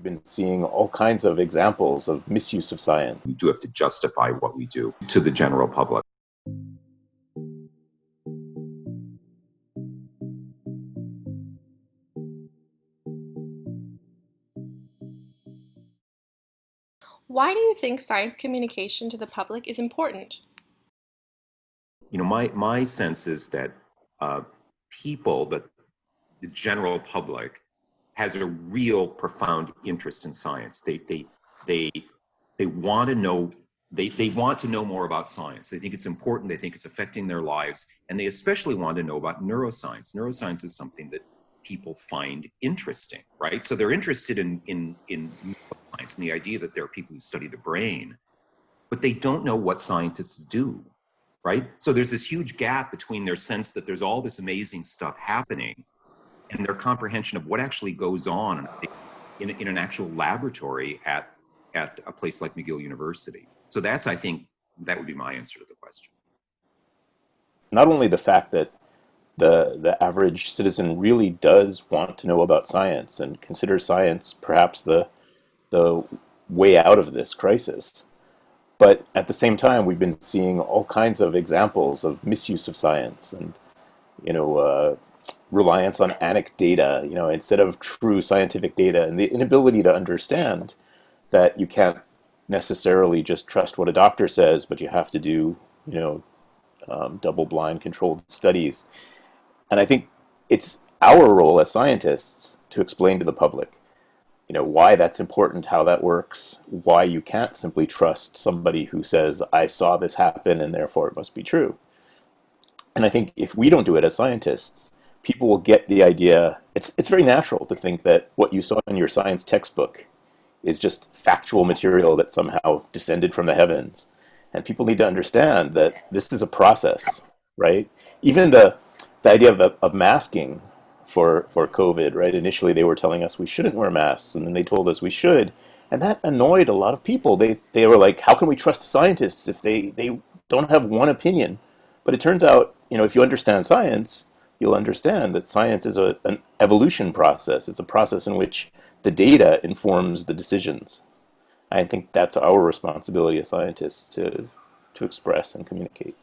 we've been seeing all kinds of examples of misuse of science. We do have to justify what we do to the general public. Why do you think science communication to the public is important? My sense is that people, the general public, has a real profound interest in science. They want to know. They want to know more about science. They think it's important. They think it's affecting their lives, and they especially want to know about neuroscience. Neuroscience is something that people find interesting, right? So they're interested in neuroscience and the idea that there are people who study the brain, but they don't know what scientists do, right? So there's this huge gap between their sense that there's all this amazing stuff happening and their comprehension of what actually goes on in an actual laboratory at a place like McGill University. So I think that would be my answer to the question. Not only the fact that the average citizen really does want to know about science and consider science perhaps the way out of this crisis, but at the same time we've been seeing all kinds of examples of misuse of science and reliance on anecdata, instead of true scientific data, and the inability to understand that you can't necessarily just trust what a doctor says, but you have to do, double-blind controlled studies. And I think it's our role as scientists to explain to the public, why that's important, how that works, why you can't simply trust somebody who says, I saw this happen and therefore it must be true. And I think if we don't do it as scientists, people will get the idea. It's very natural to think that what you saw in your science textbook is just factual material that somehow descended from the heavens. And people need to understand that this is a process, right? Even the idea of masking for COVID, right? Initially, they were telling us we shouldn't wear masks, and then they told us we should. And that annoyed a lot of people. They were like, how can we trust scientists if they don't have one opinion? But it turns out, if you understand science, you'll understand that science is an evolution process. It's a process in which the data informs the decisions. I think that's our responsibility as scientists to express and communicate.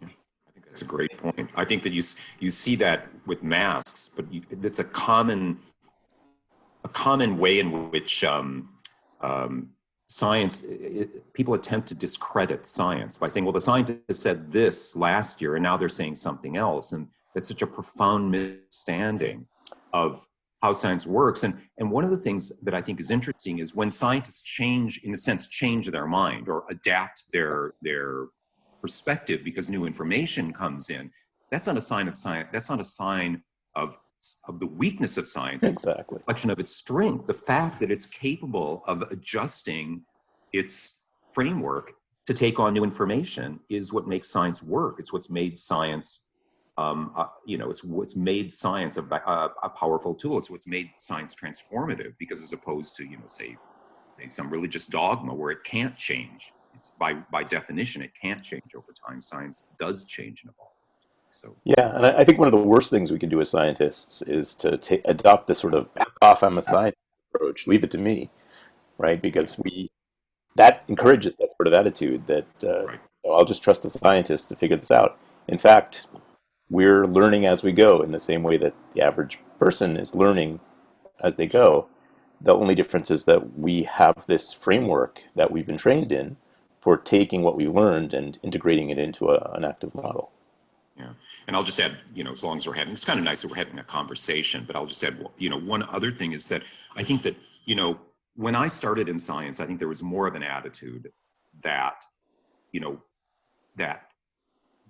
I think that's a great point. I think that you see that with masks, but it's a common way in which science, people attempt to discredit science by saying, well, the scientists said this last year and now they're saying something else. And that's such a profound misunderstanding of how science works. And one of the things that I think is interesting is when scientists change their mind or adapt their perspective because new information comes in, that's not a sign of science. That's not a sign of the weakness of science. Exactly. It's a reflection of its strength. The fact that it's capable of adjusting its framework to take on new information is what makes science work. It's what's made science it's what's made science a powerful tool. It's what's made science transformative, because as opposed to, say some religious dogma where it can't change. It's by definition, it can't change over time. Science does change and evolve. So yeah, and I think one of the worst things we can do as scientists is to adopt this sort of back off, I'm a scientist approach, leave it to me, right? Because that encourages that sort of attitude that right. I'll just trust the scientists to figure this out. In fact, we're learning as we go in the same way that the average person is learning as they go. The only difference is that we have this framework that we've been trained in for taking what we learned and integrating it into an active model. Yeah. And I'll just add, as long as it's kind of nice that we're having a conversation, but I'll just add, one other thing is that I think that, when I started in science, I think there was more of an attitude that, that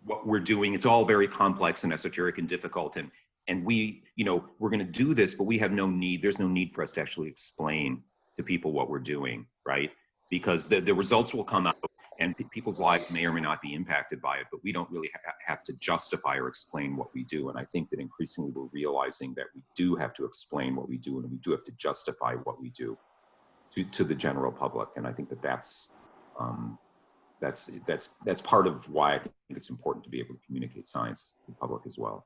what we're doing, it's all very complex and esoteric and difficult. And we, we're going to do this, but there's no need for us to actually explain to people what we're doing, right? Because the results will come out and people's lives may or may not be impacted by it, but we don't really have to justify or explain what we do. And I think that increasingly we're realizing that we do have to explain what we do, and we do have to justify what we do to the general public. And I think that's part of why I think it's important to be able to communicate science to the public as well.